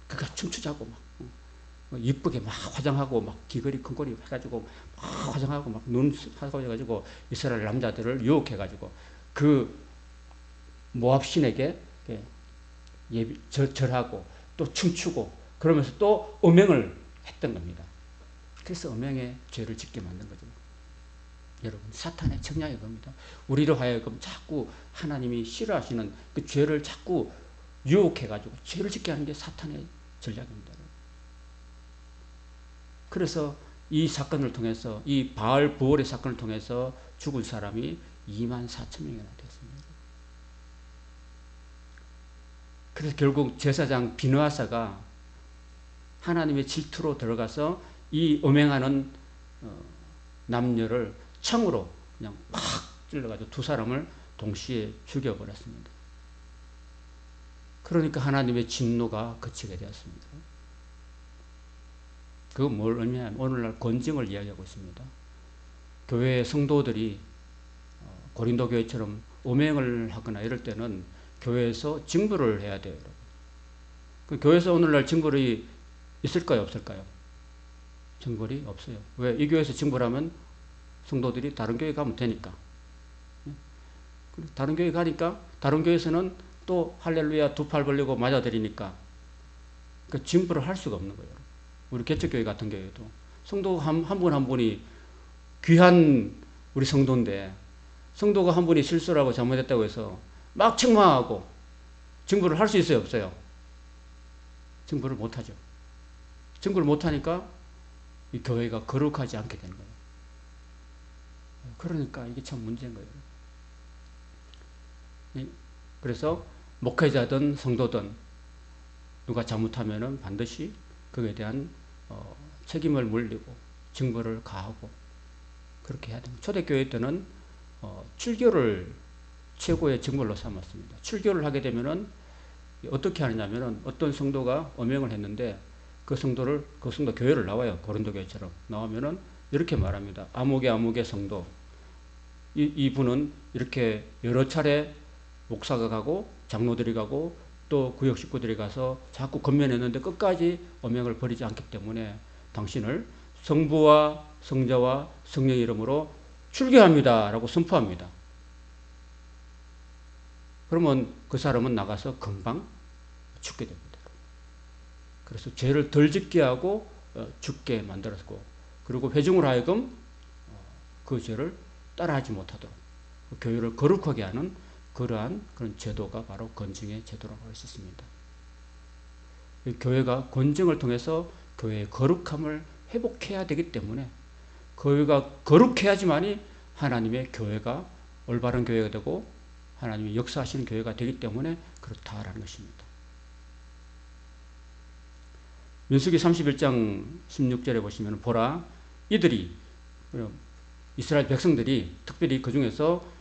그가 춤추자고 막 이쁘게 막 화장하고 막 귀걸이 큰걸이 해가지고 막 화장하고 막 눈 하고 해가지고 이스라엘 남자들을 유혹해가지고 그 모압 신에게 절하고 또 춤추고 그러면서 또 음행을 했던 겁니다. 그래서 음행의 죄를 짓게 만든 거죠. 여러분, 사탄의 청량이 겁니다. 우리로 하여금 자꾸 하나님이 싫어하시는 그 죄를 자꾸 유혹해가지고 죄를 짓게 하는 게 사탄의 전략입니다. 그래서 이 사건을 통해서 이 바알 부월의 사건을 통해서 죽은 사람이 24,000명이나 됐습니다. 그래서 결국 제사장 비느하사가 하나님의 질투로 들어가서 이 음행하는 남녀를 창으로 그냥 막 찔러가지고 두 사람을 동시에 죽여버렸습니다. 그러니까 하나님의 진노가 그치게 되었습니다. 그건 뭘 의미하냐면 오늘날 권징을 이야기하고 있습니다. 교회의 성도들이 고린도 교회처럼 음행을 하거나 이럴 때는 교회에서 징벌을 해야 돼요. 그 교회에서 오늘날 징벌이 있을까요? 없을까요? 징벌이 없어요. 왜? 이 교회에서 징벌하면 성도들이 다른 교회 가면 되니까. 다른 교회 가니까 다른 교회에서는 또 할렐루야 두 팔 벌리고 맞아들이니까 그 징벌을 할 수가 없는 거예요. 우리 개척교회 같은 경우에도 성도 한 분 한 분이 귀한 우리 성도인데 성도가 한 분이 실수를 하고 잘못했다고 해서 막 책망하고 징벌을 할 수 있어요? 없어요? 징벌을 못하죠. 징벌을 못하니까 이 교회가 거룩하지 않게 되는 거예요. 그러니까 이게 참 문제인 거예요. 그래서 목회자든 성도든 누가 잘못하면은 반드시 그에 대한 책임을 물리고 징벌을 가하고 그렇게 해야 됩니다. 초대교회 때는 출교를 최고의 징벌로 삼았습니다. 출교를 하게 되면은 어떻게 하느냐면은 어떤 성도가 음행을 했는데 그 성도 교회를 나와요. 고린도 교회처럼 나오면은 이렇게 말합니다. 아무개 성도 이분은 이렇게 여러 차례 목사가 가고 장로들이 가고 또 구역 식구들이 가서 자꾸 건면했는데 끝까지 음행을 버리지 않기 때문에 당신을 성부와 성자와 성령의 이름으로 출교합니다 라고 선포합니다. 그러면 그 사람은 나가서 금방 죽게 됩니다. 그래서 죄를 덜 짓게 하고 죽게 만들었고 그리고 회중으로 하여금 그 죄를 따라하지 못하도록 교회를 거룩하게 하는 그러한 그런 제도가 바로 권징의 제도라고 할 수 있습니다. 교회가 권징을 통해서 교회의 거룩함을 회복해야 되기 때문에 교회가 거룩해야지만이 하나님의 교회가 올바른 교회가 되고 하나님이 역사하시는 교회가 되기 때문에 그렇다라는 것입니다. 민수기 31장 16절에 보시면 보라 이들이 이스라엘 백성들이 특별히 그 중에서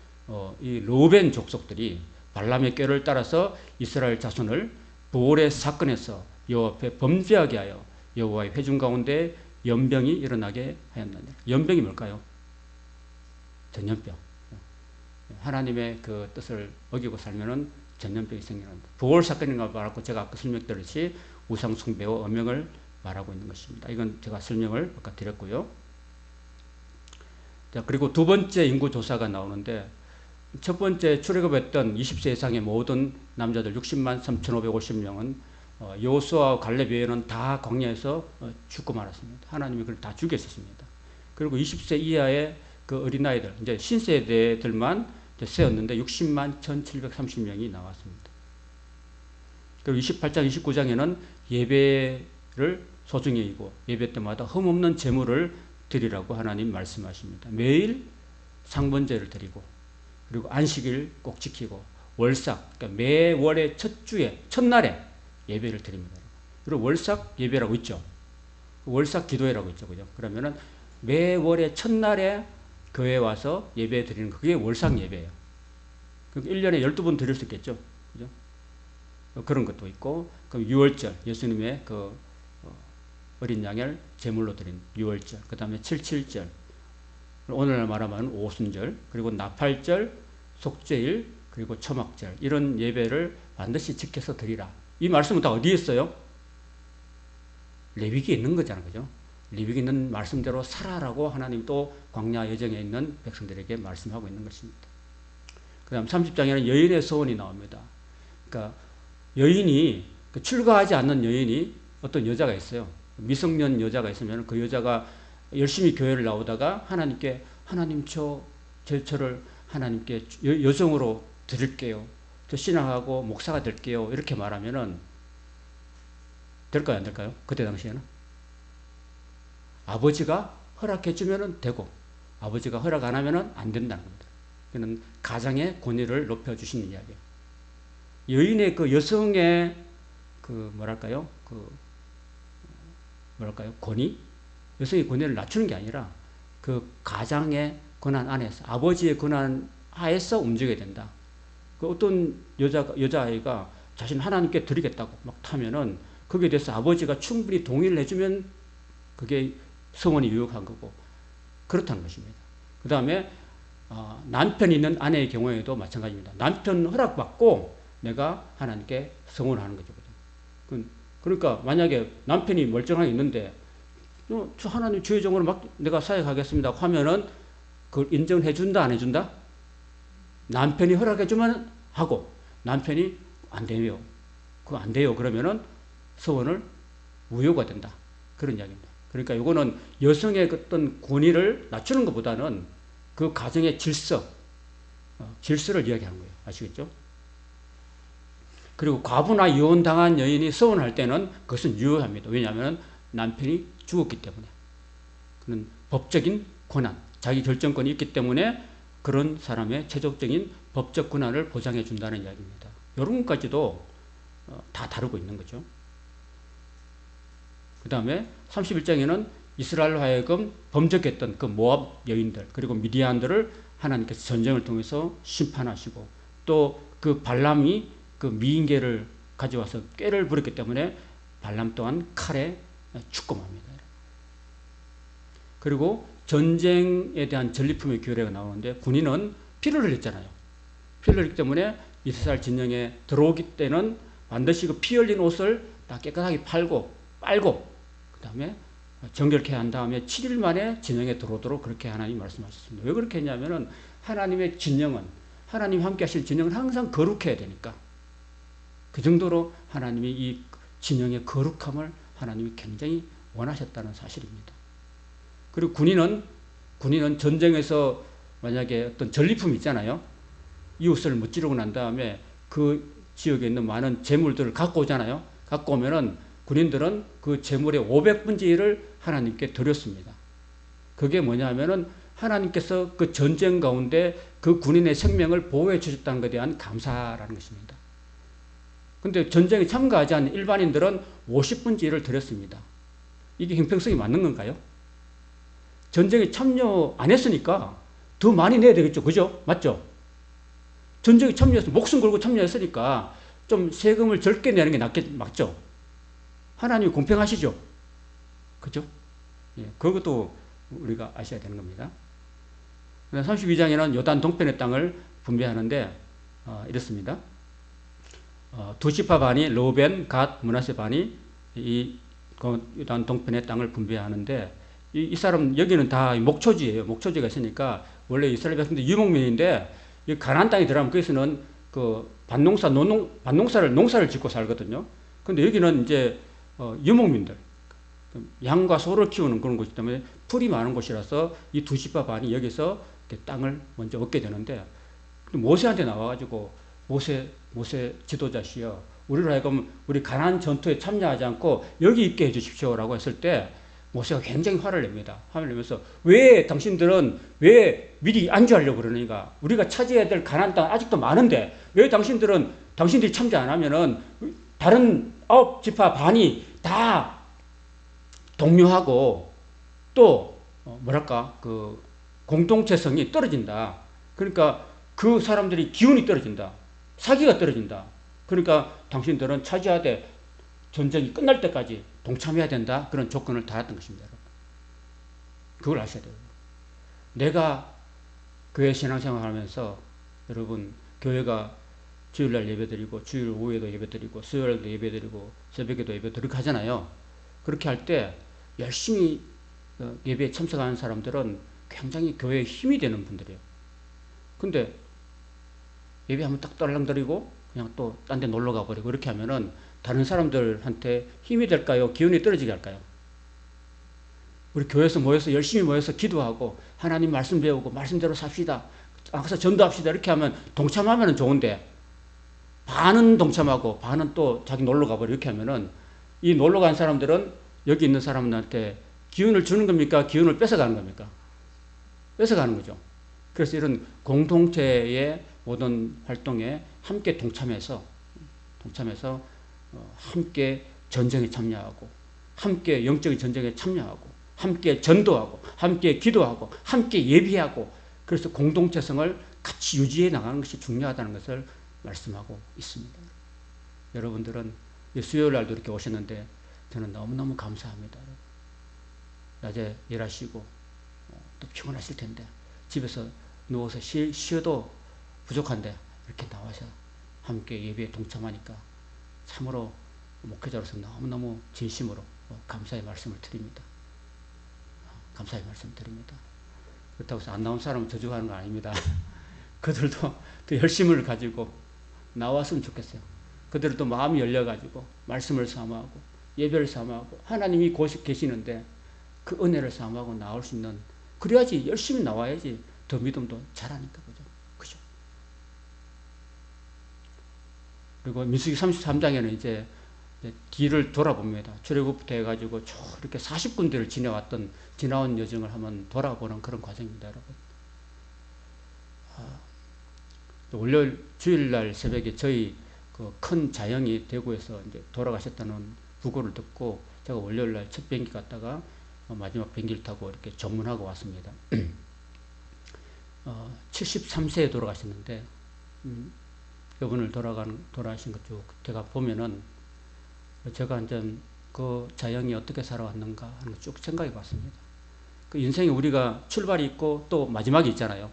이 르우벤 족속들이 발람의 꾀를 따라서 이스라엘 자손을 부올의 사건에서 여호와 앞에 범죄하게 하여 여호와의 회중 가운데 연병이 일어나게 하였느니라. 연병이 뭘까요? 전염병. 하나님의 그 뜻을 어기고 살면은 전염병이 생깁니다. 부올 사건인가 말하고 제가 아까 설명드렸듯이 우상 숭배와 음행을 말하고 있는 것입니다. 이건 제가 설명을 아까 드렸고요. 자, 그리고 두 번째 인구 조사가 나오는데 첫 번째 출애굽했던 20세 이상의 모든 남자들 60만 3,550명은 여호수아와 갈렙 외에는 다 광야에서 죽고 말았습니다. 하나님이 그걸 다 죽였었습니다. 그리고 20세 이하의 그 어린아이들, 이제 신세대들만 세었는데 60만 1,730명이 나왔습니다. 그리고 28장, 29장에는 예배를 소중히 여기고 예배 때마다 흠없는 제물을 드리라고 하나님 말씀하십니다. 매일 상번제를 드리고 그리고 안식일 꼭 지키고 월삭, 그러니까 매월의 첫 주에 첫날에 예배를 드립니다. 그리고 월삭 예배라고 있죠. 월삭 기도회라고 있죠. 그죠? 그러면은 매월의 첫날에 교회에 와서 예배 드리는 거, 그게 월삭 예배예요. 1년에 12번 드릴 수 있겠죠. 그죠? 그런 것도 있고, 그럼 유월절, 예수님의 그 어린 양을 제물로 드린 유월절, 그 다음에 77절, 오늘날 말하면 오순절, 그리고 나팔절, 속죄일, 그리고 초막절, 이런 예배를 반드시 지켜서 드리라. 이 말씀은 다 어디에 있어요? 레위기에 있는 거잖아요. 그죠? 레위기에 있는 말씀대로 살아라고 하나님 또 광야 여정에 있는 백성들에게 말씀하고 있는 것입니다. 그 다음 30장에는 여인의 소원이 나옵니다. 그러니까 여인이, 출가하지 않는 여인이 어떤 여자가 있어요. 미성년 여자가 있으면 그 여자가 열심히 교회를 나오다가 하나님께, 하나님 저를 하나님께 여종으로 드릴게요. 저 신앙하고 목사가 될게요. 이렇게 말하면은 될까요, 안 될까요? 그때 당시에는 아버지가 허락해 주면은 되고, 아버지가 허락 안 하면은 안 된다는 겁니다. 그는 가장의 권위를 높여 주시는 이야기예요. 여인의 그 여성의 권위? 여성의 권위를 낮추는 게 아니라 그 가장의 권한 안에서, 아버지의 권한 하에서 움직여야 된다. 그 어떤 여자아이가 자신 하나님께 드리겠다고 막 타면은 거기에 대해서 아버지가 충분히 동의를 해주면 그게 성원이 유효한 거고, 그렇다는 것입니다. 그 다음에 남편이 있는 아내의 경우에도 마찬가지입니다. 남편 허락받고 내가 하나님께 성원하는 거죠. 그러니까 만약에 남편이 멀쩡하게 있는데 저 하나님 주의 종으로 막 내가 사역하겠습니다 하면은 그걸 인정해 준다, 안 해준다? 남편이 허락해 주면 하고, 남편이 안 돼요. 그거 안 돼요. 그러면은 서원을 무효가 된다. 그런 이야기입니다. 그러니까 이거는 여성의 어떤 권위를 낮추는 것보다는 그 가정의 질서를 이야기하는 거예요. 아시겠죠? 그리고 과부나 이혼당한 여인이 서원할 때는 그것은 유효합니다. 왜냐하면 남편이 죽었기 때문에. 그는 법적인 권한, 자기 결정권이 있기 때문에 그런 사람의 최종적인 법적 권한을 보장해 준다는 이야기입니다. 이런 것까지도 다 다루고 있는 거죠. 그 다음에 31장에는 이스라엘로 하여금 범죄했던 그 모압 여인들, 그리고 미디안들을 하나님께서 전쟁을 통해서 심판하시고, 또 그 발람이 그 미인계를 가져와서 꾀를 부렸기 때문에 발람 또한 칼에 죽음합니다. 그리고 전쟁에 대한 전리품의 규례가 나오는데, 군인은 피를 흘렸잖아요. 피를 흘리기 때문에 이스라엘 진영에 들어오기 때는 반드시 그 피 흘린 옷을 다 깨끗하게 빨고 그 다음에 정결케 한 다음에 7일 만에 진영에 들어오도록 그렇게 하나님이 말씀하셨습니다. 왜 그렇게 했냐면은 하나님의 진영은, 하나님 함께 하실 진영은 항상 거룩해야 되니까, 그 정도로 하나님이 이 진영의 거룩함을 하나님이 굉장히 원하셨다는 사실입니다. 그리고 군인은 전쟁에서 만약에 어떤 전리품 있잖아요. 이웃을 무찌르고 난 다음에 그 지역에 있는 많은 재물들을 갖고 오잖아요. 갖고 오면은 군인들은 그 재물의 500분의 1을 하나님께 드렸습니다. 그게 뭐냐면은 하나님께서 그 전쟁 가운데 그 군인의 생명을 보호해 주셨다는 것에 대한 감사라는 것입니다. 근데 전쟁에 참가하지 않은 일반인들은 50분의 1을 드렸습니다. 이게 형평성이 맞는 건가요? 전쟁에 참여 안 했으니까 더 많이 내야 되겠죠. 그죠? 맞죠? 전쟁에 참여해서 목숨 걸고 참여했으니까 좀 세금을 적게 내는 게 맞죠? 하나님이 공평하시죠? 그죠? 예, 그것도 우리가 아셔야 되는 겁니다. 32장에는 요단 동편의 땅을 분배하는데 이렇습니다. 두 지파 반이 르우벤, 갓, 므낫세 반이 이 요단 동편의 땅을 분배하는데, 이 사람 여기는 다 목초지예요. 목초지가 있으니까 원래 이스라엘 백성들 유목민인데, 이 가나안 땅에 들어가면 거기서는 그 농사를 짓고 살거든요. 근데 여기는 이제 유목민들, 양과 소를 키우는 그런 곳이기 때문에 풀이 많은 곳이라서 이 두 지파 반이 여기서 땅을 먼저 얻게 되는데, 모세한테 나와가지고 모세 지도자시여, 우리로 하여금 우리 가나안 전투에 참여하지 않고 여기 있게 해주십시오라고 했을 때 모세가 굉장히 화를 냅니다. 화를 내면서 왜 당신들은 왜 미리 안주하려고 그러니까, 우리가 차지해야 될 가나안 땅 아직도 많은데 왜 당신들이 참여 안 하면은 다른 9지파 반이 다 동요하고 또 뭐랄까 그 공동체성이 떨어진다. 그러니까 그 사람들이 기운이 떨어진다. 사기가 떨어진다. 그러니까 당신들은 차지하되 전쟁이 끝날 때까지 동참해야 된다. 그런 조건을 달았던 것입니다. 여러분. 그걸 아셔야 돼요. 내가 교회 신앙생활 하면서 여러분 교회가 주일날 예배드리고 주일 오후에도 예배드리고 수요일에도 예배드리고 새벽에도 예배드리고 그렇게 하잖아요. 그렇게 할 때 열심히 예배에 참석하는 사람들은 굉장히 교회에 힘이 되는 분들이에요. 근데 예배하면 딱 떨렁거리고 그냥 또 딴 데 놀러 가버리고 이렇게 하면은 다른 사람들한테 힘이 될까요? 기운이 떨어지게 할까요? 우리 교회에서 모여서 열심히 모여서 기도하고 하나님 말씀 배우고 말씀대로 삽시다. 가서 전도합시다. 이렇게 하면 동참하면 좋은데 반은 동참하고 반은 또 자기 놀러 가버리고 이렇게 하면은 이 놀러 간 사람들은 여기 있는 사람들한테 기운을 주는 겁니까? 기운을 뺏어가는 겁니까? 뺏어가는 거죠. 그래서 이런 공동체의 모든 활동에 함께 동참해서 함께 전쟁에 참여하고 함께 영적인 전쟁에 참여하고 함께 전도하고 함께 기도하고 함께 예비하고 그래서 공동체성을 같이 유지해 나가는 것이 중요하다는 것을 말씀하고 있습니다. 여러분들은 수요일 날도 이렇게 오셨는데 저는 너무너무 감사합니다. 낮에 일하시고 또 피곤하실 텐데 집에서 누워서 쉬어도 부족한데 이렇게 나와서 함께 예배에 동참하니까 참으로 목회자로서 너무너무 진심으로 감사의 말씀을 드립니다. 감사의 말씀을 드립니다. 그렇다고 해서 안 나온 사람은 저주하는 거 아닙니다. 그들도 더 열심을 가지고 나왔으면 좋겠어요. 그들도 마음이 열려가지고 말씀을 사모하고 예배를 사모하고 하나님이 곳에 계시는데 그 은혜를 사모하고 나올 수 있는 그래야지 열심히 나와야지 더 믿음도 잘하니까 그죠? 그리고 민수기 33장에는 이제 뒤를 돌아봅니다. 출애굽부터 해가지고 쭉 이렇게 40군데를 지나온 여정을 한번 돌아보는 그런 과정입니다, 여러분. 월요일 주일날 새벽에 저희 그 큰 자영이 대구에서 이제 돌아가셨다는 부고를 듣고 제가 월요일날 첫 비행기 갔다가 마지막 비행기를 타고 이렇게 정문하고 왔습니다. 73세에 돌아가셨는데 그분을 돌아가신 것 쭉 제가 보면은 제가 이제 그 자영이 어떻게 살아왔는가 하는 거 쭉 생각해 봤습니다. 그 인생에 우리가 출발이 있고 또 마지막이 있잖아요.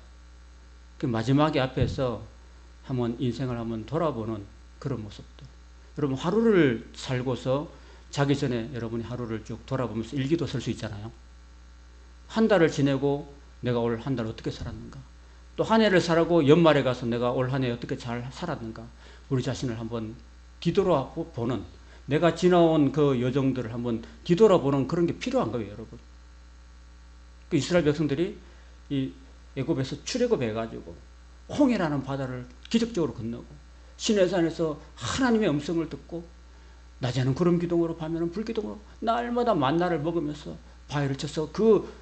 그 마지막이 앞에서 인생을 한번 돌아보는 그런 모습들. 여러분 하루를 살고서 자기 전에 여러분이 하루를 쭉 돌아보면서 일기도 쓸 수 있잖아요. 한 달을 지내고 내가 올 한 달 어떻게 살았는가. 또 한 해를 살고 연말에 가서 내가 올 한 해 어떻게 잘 살았는가. 우리 자신을 한번 뒤돌아보는 내가 지나온 그 여정들을 한번 뒤돌아보는 그런 게 필요한 거예요, 여러분. 그 이스라엘 백성들이 이 애굽에서 출애굽해가지고 홍해라는 바다를 기적적으로 건너고 시내산에서 하나님의 음성을 듣고 낮에는 구름 기둥으로 밤에는 불 기둥으로 날마다 만나를 먹으면서 바위를 쳐서 그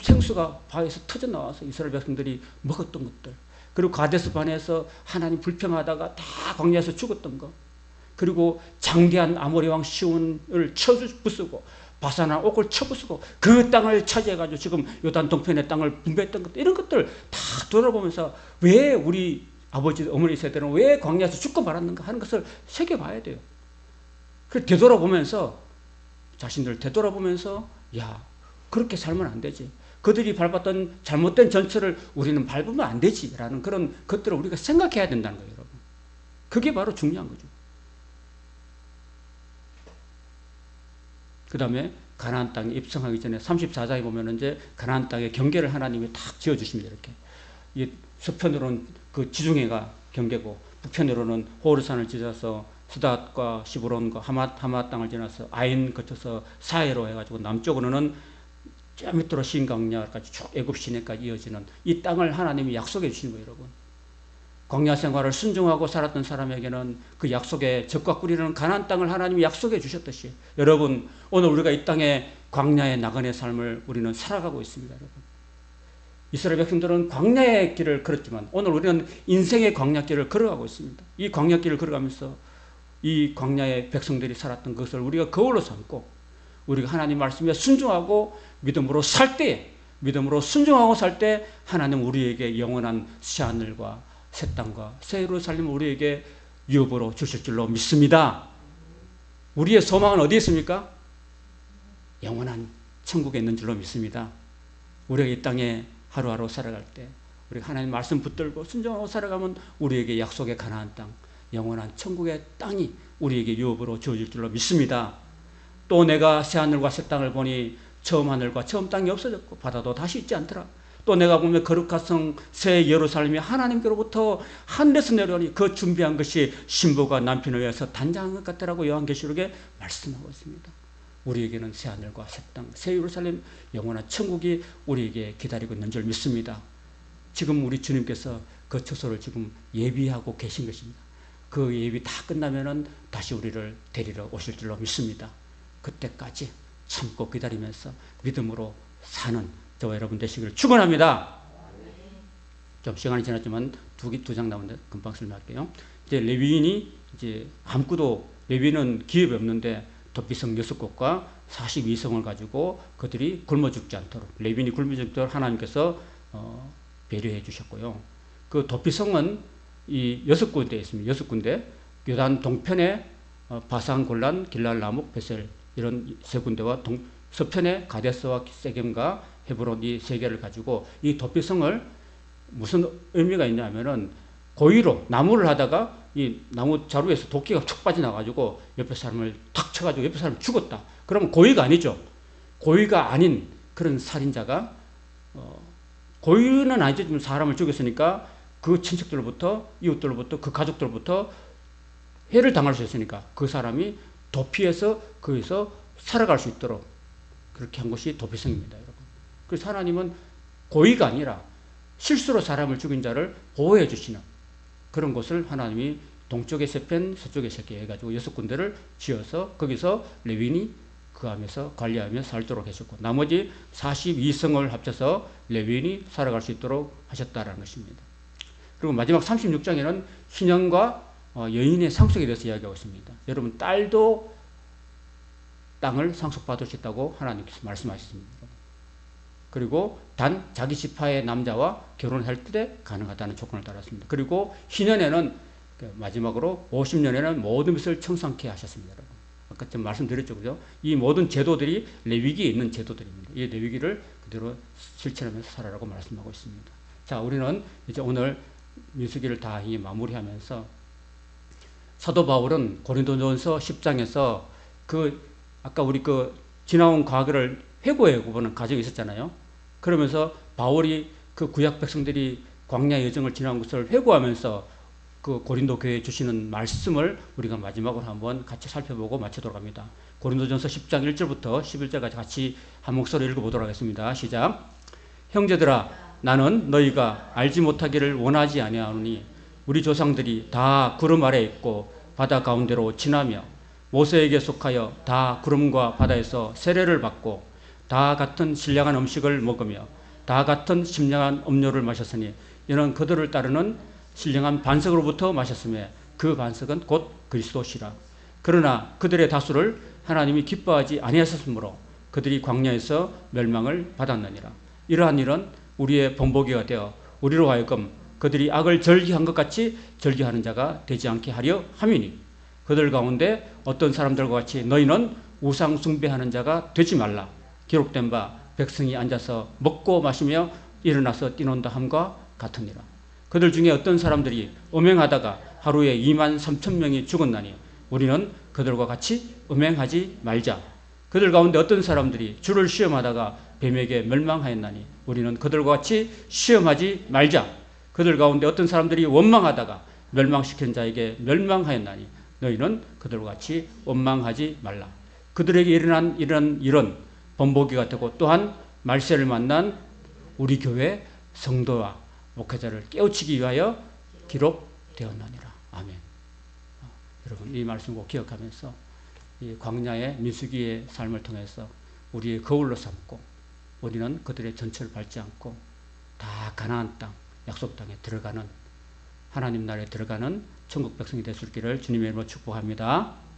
생수가 바위에서 터져 나와서 이스라엘 백성들이 먹었던 것들, 그리고 가데스 바네에서 하나님 불평하다가 다 광야에서 죽었던 것, 그리고 장대한 아모리 왕 시온을 쳐부수고 바산한 옥을 쳐부수고 그 땅을 차지해가지고 지금 요단 동편의 땅을 분배했던 것들, 이런 것들 다 돌아보면서 왜 우리 아버지 어머니 세대는 왜 광야에서 죽고 말았는가 하는 것을 새겨봐야 돼요. 그래서 되돌아보면서 자신들 되돌아보면서 야 그렇게 살면 안 되지. 그들이 밟았던 잘못된 전철을 우리는 밟으면 안 되지라는 그런 것들을 우리가 생각해야 된다는 거예요, 여러분. 그게 바로 중요한 거죠. 그 다음에 가나안 땅에 입성하기 전에 34장에 보면 이제 가나안 땅의 경계를 하나님이 탁 지어주십니다. 이렇게. 이 서편으로는 그 지중해가 경계고 북편으로는 호르산을 지나서 스닷과 시브론과 하맛 땅을 지나서 아인 거쳐서 사해로 해가지고 남쪽으로는 저 밑으로 신광야까지 쭉 애굽 시내까지 이어지는 이 땅을 하나님이 약속해 주시는 거예요, 여러분. 광야 생활을 순종하고 살았던 사람에게는 그 약속의 젖과 꿀이라는 가나안 땅을 하나님이 약속해 주셨듯이 여러분 오늘 우리가 이 땅에 광야의 나그네 삶을 우리는 살아가고 있습니다, 여러분. 이스라엘 백성들은 광야의 길을 걸었지만 오늘 우리는 인생의 광야길을 걸어가고 있습니다. 이 광야길을 걸어가면서 이 광야의 백성들이 살았던 것을 우리가 거울로 삼고 우리가 하나님 말씀에 순종하고 믿음으로 살 때, 믿음으로 순종하고 살 때 하나님 우리에게 영원한 새하늘과 새 땅과 새 예루살렘을 우리에게 유업으로 주실 줄로 믿습니다. 우리의 소망은 어디에 있습니까? 영원한 천국에 있는 줄로 믿습니다. 우리가 이 땅에 하루하루 살아갈 때 우리가 하나님 말씀 붙들고 순종하고 살아가면 우리에게 약속의 가나안 땅, 영원한 천국의 땅이 우리에게 유업으로 주어질 줄로 믿습니다. 또 내가 새하늘과 새 땅을 보니 처음 하늘과 처음 땅이 없어졌고 바다도 다시 있지 않더라. 또 내가 보면 거룩한 성 새 예루살렘이 하나님께로부터 하늘에서 내려오니 그 준비한 것이 신부가 남편에 의해서 단장한 것 같더라고 요한계시록에 말씀하고 있습니다. 우리에게는 새 하늘과 새 땅, 새 예루살렘, 영원한 천국이 우리에게 기다리고 있는 줄 믿습니다. 지금 우리 주님께서 그 처소를 지금 예비하고 계신 것입니다. 그 예비 다 끝나면은 다시 우리를 데리러 오실 줄로 믿습니다. 그때까지 참고 기다리면서 믿음으로 사는 저와 여러분 되시기를 축원합니다. 좀 시간이 지났지만 두 장 남은데 금방 설명할게요. 이제 레위인이 이제 아무것도 레위인은 기업이 없는데 도피성 6곳과 42성을 가지고 그들이 굶어 죽지 않도록 레위인이 굶어 죽도록 하나님께서 배려해 주셨고요. 그 도피성은 이 6군데에 있습니다. 6군데 요단 동편에 바산, 골란, 길랄, 라목, 베셀 이런 세 군데와 서편에 가데스와 세겜과 헤브론 이 세 개를 가지고 이 도피성을 무슨 의미가 있냐면은 고의로 나무를 하다가 이 나무 자루에서 도끼가 툭 빠져나가지고 옆에 사람을 탁 쳐가지고 옆에 사람 죽었다. 그러면 고의가 아니죠. 고의가 아닌 그런 살인자가 고의는 아니지만 사람을 죽였으니까 그 친척들로부터 이웃들로부터 그 가족들로부터 해를 당할 수 있으니까 그 사람이 도피해서 거기서 살아갈 수 있도록 그렇게 한 것이 도피성입니다, 여러분. 그래서 하나님은 고의가 아니라 실수로 사람을 죽인 자를 보호해 주시는 그런 곳을 하나님이 동쪽에 세 편, 서쪽에 세 개 해가지고 6군데를 지어서 거기서 레위인이 그 안에서 관리하며 살도록 하셨고 나머지 42성을 합쳐서 레위인이 살아갈 수 있도록 하셨다라는 것입니다. 그리고 마지막 36장에는 신령과 여인의 상속에 대해서 이야기하고 있습니다. 여러분 딸도 땅을 상속받을 수 있다고 하나님께서 말씀하셨습니다. 그리고 단 자기 지파의 남자와 결혼할 때 가능하다는 조건을 달았습니다. 그리고 희년에는 마지막으로 50년에는 모든 것을 청산케 하셨습니다. 여러분. 아까 좀 말씀드렸죠, 그죠? 이 모든 제도들이 레위기에 있는 제도들입니다. 이 레위기를 그대로 실천하면서 살아라고 말씀하고 있습니다. 자, 우리는 이제 오늘 민수기를 다 마무리하면서 사도 바울은 고린도전서 10장에서 아까 우리 지나온 과거를 회고해 보는 과정이 있었잖아요. 그러면서 바울이 그 구약 백성들이 광야 여정을 지나온 것을 회고하면서 그 고린도 교회에 주시는 말씀을 우리가 마지막으로 한번 같이 살펴보고 마치도록 합니다. 고린도전서 10장 1절부터 11절까지 같이 한 목소리로 읽어보도록 하겠습니다. 시작. 형제들아, 나는 너희가 알지 못하기를 원하지 아니하노니 우리 조상들이 다 구름 아래 있고 바다 가운데로 지나며 모세에게 속하여 다 구름과 바다에서 세례를 받고 다 같은 신령한 음식을 먹으며 다 같은 신령한 음료를 마셨으니 이는 그들을 따르는 신령한 반석으로부터 마셨으며 그 반석은 곧 그리스도시라. 그러나 그들의 다수를 하나님이 기뻐하지 아니하셨으므로 그들이 광야에서 멸망을 받았느니라. 이러한 일은 우리의 본보기가 되어 우리로 하여금 그들이 악을 절기한 것 같이 절기하는 자가 되지 않게 하려 함이니 그들 가운데 어떤 사람들과 같이 너희는 우상 숭배하는 자가 되지 말라. 기록된 바 백성이 앉아서 먹고 마시며 일어나서 뛰논다 함과 같으니라. 그들 중에 어떤 사람들이 음행하다가 하루에 23,000명이 죽었나니 우리는 그들과 같이 음행하지 말자. 그들 가운데 어떤 사람들이 주를 시험하다가 뱀에게 멸망하였나니 우리는 그들과 같이 시험하지 말자. 그들 가운데 어떤 사람들이 원망하다가 멸망시킨 자에게 멸망하였나니 너희는 그들과 같이 원망하지 말라. 그들에게 일어난 이런 일은 본보기가 되고 또한 말세를 만난 우리 교회 성도와 목회자를 깨우치기 위하여 기록되었느니라. 아멘. 여러분 이 말씀 꼭 기억하면서 이 광야의 민수기의 삶을 통해서 우리의 거울로 삼고 우리는 그들의 전철을 밟지 않고 다 가나안 땅 약속 땅에 들어가는 하나님 나라에 들어가는 천국 백성이 될 수 있기를 주님의 이름으로 축복합니다.